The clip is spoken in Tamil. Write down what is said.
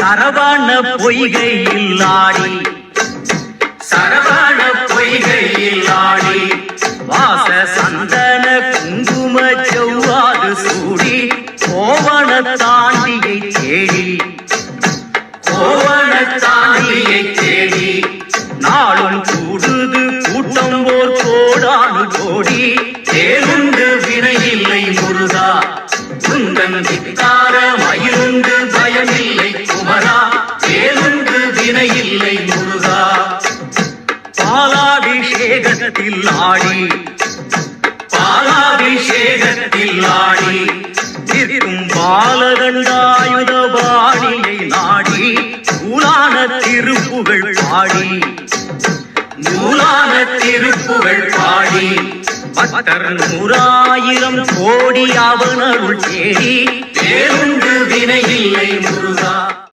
சரவாண பொய்கையில் ஆடி சரவாண பொய்கையில் ஆடி வாச சந்தன குங்கும செவ்வாது சூடி கோவண தாண்டியை தேடி கோவண தாண்டியை தேடி நாளும் கூடுது கூட்டம் போர் கோடானு கோடி தேருண்டு வினையில்லை முருகா குந்தன் தித்தார மயிருண்டு பயமில்லை குமரா தேருண்டு வினையில்லை முருகா பாலாபிஷேகத்தில் ஆடி பாலாபிஷேகத்தில் ஆடி நிற்கும் பாலகண்டாயுத பாணியை நாடி நூலான திருப்புகழ் பாடி நூலான திருப்புகழ் பாடி பக்தர் 100,000 கோடி அவனருள் தேடி தேருண்டு வினையில்லை முருகா.